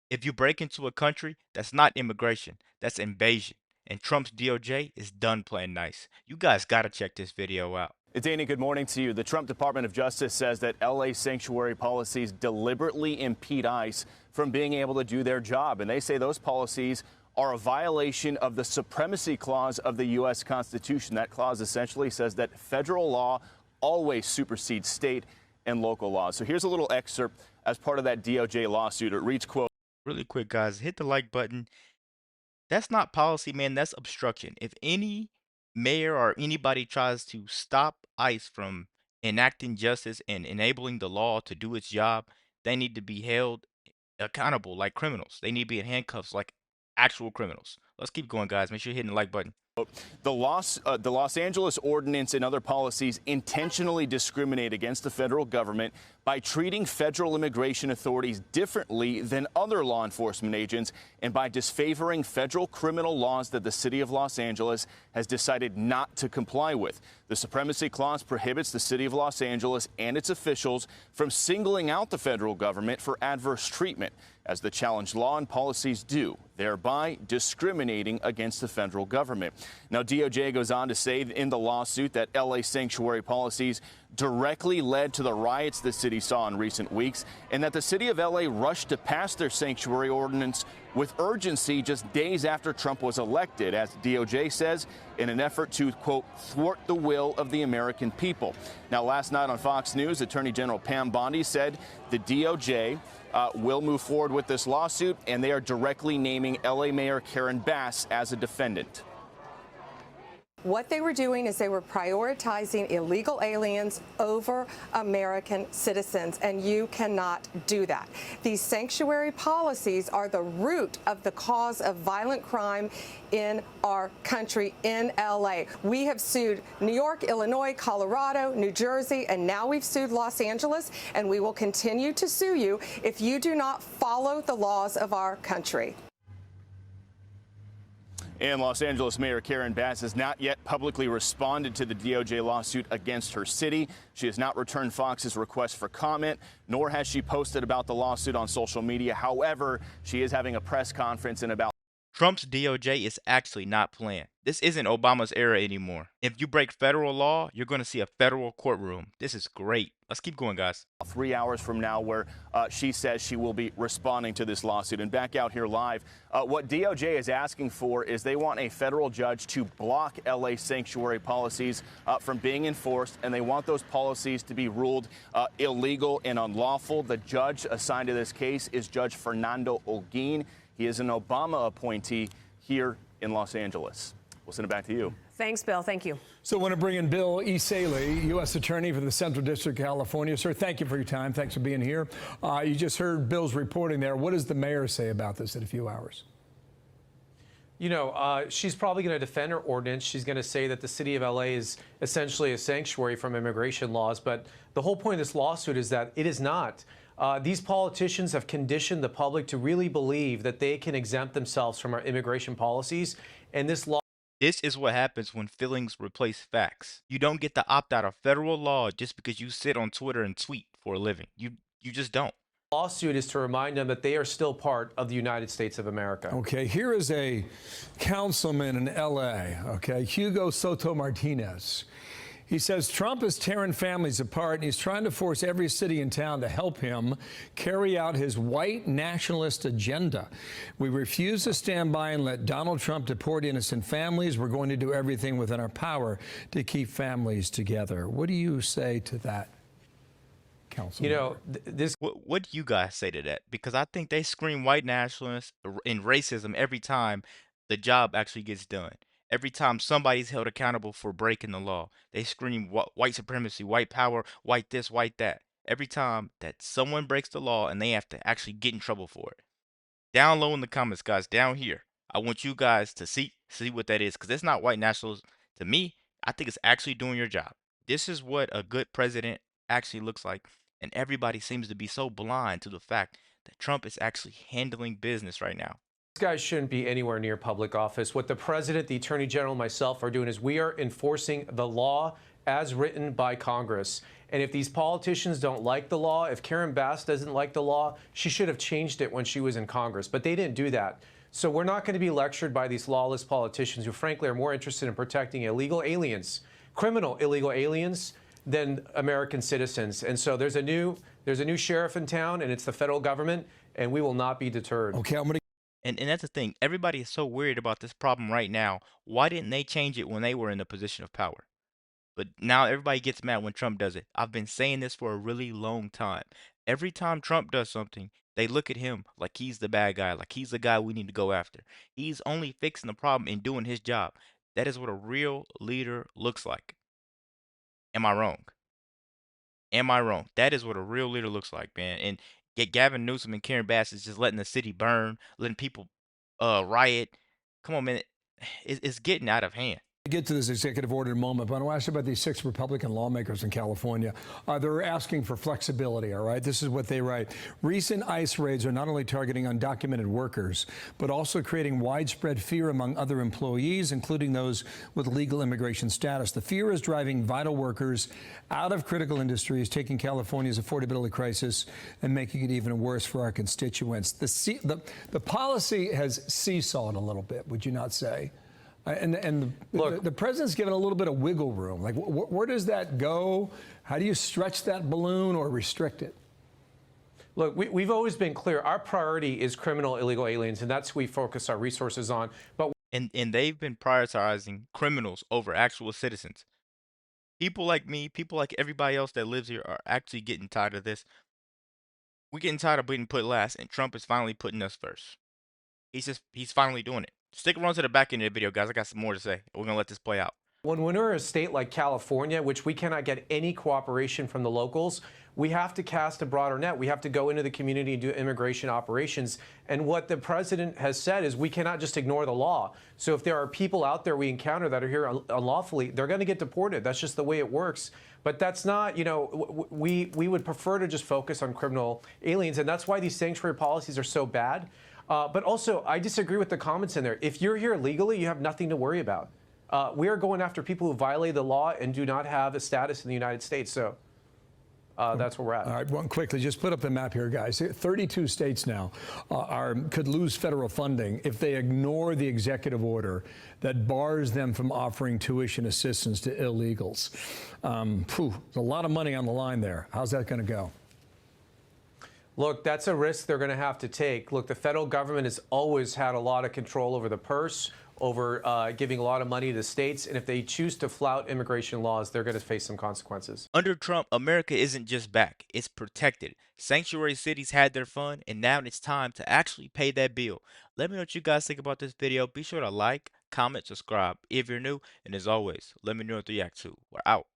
If you break into a country, that's not immigration, that's invasion. And Trump's DOJ is done playing nice. You guys gotta check this video out. Danny, good morning to you. The Trump Department of Justice says that LA sanctuary policies deliberately impede ICE from being able to do their job. And they say those policies are a violation of the Supremacy Clause of the U.S. Constitution. That clause essentially says that federal law always supersedes state and local laws. So here's a little excerpt as part of that DOJ lawsuit. It reads, quote, Really quick, guys, hit the like button. That's not policy, man. That's obstruction. If any mayor or anybody tries to stop ICE from enacting justice and enabling the law to do its job, they need to be held accountable like criminals. They need to be in handcuffs like actual criminals. Let's keep going, guys. Make sure you're hitting the like button. the Los Angeles ordinance and other policies intentionally discriminate against the federal government by treating federal immigration authorities differently than other law enforcement agents and by disfavoring federal criminal laws that the city of Los Angeles has decided not to comply with. The Supremacy Clause prohibits the city of Los Angeles and its officials from singling out the federal government for adverse treatment, as the challenged law and policies do, thereby discriminating against the federal government. Now, DOJ goes on to say in the lawsuit that LA sanctuary policies directly led to the riots the city saw in recent weeks, and that the city of LA rushed to pass their sanctuary ordinance with urgency just days after Trump was elected, as DOJ says, in an effort to, quote, thwart the will of the American people. Now, last night on Fox News, Attorney General Pam Bondi said the DOJ will move forward with this lawsuit, and they are directly naming LA Mayor Karen Bass as a defendant. What they were doing is they were prioritizing illegal aliens over American citizens, and you cannot do that. These sanctuary policies are the root of the cause of violent crime in our country, in L.A. We have sued New York, Illinois, Colorado, New Jersey, and now we've sued Los Angeles, and we will continue to sue you if you do not follow the laws of our country. And Los Angeles Mayor Karen Bass has not yet publicly responded to the DOJ lawsuit against her city. She has not returned Fox's request for comment, nor has she posted about the lawsuit on social media. However, she is having a press conference in about Trump's DOJ is actually not playing. This isn't Obama's era anymore. If you break federal law, you're going to see a federal courtroom. This is great. Let's keep going, guys. 3 hours from now, where she says she will be responding to this lawsuit. And back out here live, what DOJ is asking for is they want a federal judge to block LA sanctuary policies from being enforced, and they want those policies to be ruled illegal and unlawful. The judge assigned to this case is Judge Fernando Olguin. He is an Obama appointee here in Los Angeles. We'll send it back to you. Thanks, Bill. Thank you. So I want to bring in Bill Esaley, U.S. Attorney for the Central District of California. Sir, thank you for your time. Thanks for being here. You just heard Bill's reporting there. What does the mayor say about this in a few hours? You know, she's probably going to defend her ordinance. She's going to say that the city of L.A. is essentially a sanctuary from immigration laws. But the whole point of this lawsuit is that it is not. These politicians have conditioned the public to really believe that they can exempt themselves from our immigration policies. And This is what happens when feelings replace facts. You don't get to opt out of federal law just because you sit on Twitter and tweet for a living. You just don't. lawsuit is to remind them that they are still part of the United States of America. Okay, here is a councilman in L.A., okay, Hugo Soto Martinez. He says Trump is tearing families apart, and he's trying to force every city in town to help him carry out his white nationalist agenda. We refuse to stand by and let Donald Trump deport innocent families. We're going to do everything within our power to keep families together. What do you say to that, Councilman? You know, What do you guys say to that? Because I think they scream white nationalists and racism every time the job actually gets done. Every time somebody's held accountable for breaking the law, they scream white supremacy, white power, white this, white that. Every time that someone breaks the law and they have to actually get in trouble for it. Down low in the comments, guys, down here, I want you guys to see what that is, because it's not white nationalism. To me, I think it's actually doing your job. This is what a good president actually looks like, and everybody seems to be so blind to the fact that Trump is actually handling business right now. These guys shouldn't be anywhere near public office. What the president, the attorney general, and myself are doing is we are enforcing the law as written by Congress. And if these politicians don't like the law, if Karen Bass doesn't like the law, she should have changed it when she was in Congress. But they didn't do that. So we're not going to be lectured by these lawless politicians who, frankly, are more interested in protecting illegal aliens, criminal illegal aliens, than American citizens. And so there's a new sheriff in town, and it's the federal government, and we will not be deterred. Okay, I'm going to. And that's the thing. Everybody is so worried about this problem right now. Why didn't they change it when they were in the position of power? But now everybody gets mad when Trump does it. I've been saying this for a really long time. Every time Trump does something, they look at him like he's the bad guy, like he's the guy we need to go after. He's only fixing the problem and doing his job. That is what a real leader looks like. Am I wrong? Am I wrong? That is what a real leader looks like, man. And get Gavin Newsom and Karen Bass is just letting the city burn, letting people riot. Come on, man. It's getting out of hand. Get to this executive order in a moment, but I want to ask you about these 6 Republican lawmakers in California. They're asking for flexibility, all right? This is what they write. Recent ICE raids are not only targeting undocumented workers, but also creating widespread fear among other employees, including those with legal immigration status. The fear is driving vital workers out of critical industries, taking California's affordability crisis and making it even worse for our constituents. The policy has seesawed a little bit, would you not say? And the president's given a little bit of wiggle room. Like, where does that go? How do you stretch that balloon or restrict it? Look, we've always been clear. Our priority is criminal illegal aliens, and that's what we focus our resources on. But And they've been prioritizing criminals over actual citizens. People like me, people like everybody else that lives here are actually getting tired of this. We're getting tired of being put last, and Trump is finally putting us first. He's finally doing it. Stick around to the back end of the video, guys. I got some more to say. We're gonna let this play out. when we're a state like California, which we cannot get any cooperation from the locals, we have to cast a broader net. We have to go into the community and do immigration operations. And what the president has said is we cannot just ignore the law. So if there are people out there we encounter that are here unlawfully, they're going to get deported. That's just the way it works. But that's not, we would prefer to just focus on criminal aliens. And that's why these sanctuary policies are so bad. But also, I disagree with the comments in there. If you're here legally, you have nothing to worry about. We are going after people who violate the law and do not have a status in the United States. So that's where we're at. All right, one quickly, just put up the map here, guys. 32 states now could lose federal funding if they ignore the executive order that bars them from offering tuition assistance to illegals. There's a lot of money on the line there. How's that going to go? Look, that's a risk they're going to have to take. Look, the federal government has always had a lot of control over the purse, over giving a lot of money to states. And if they choose to flout immigration laws, they're going to face some consequences. Under Trump, America isn't just back, it's protected. Sanctuary cities had their fun, and now it's time to actually pay that bill. Let me know what you guys think about this video. Be sure to like, comment, subscribe if you're new. And as always, let me know what you react to. We're out.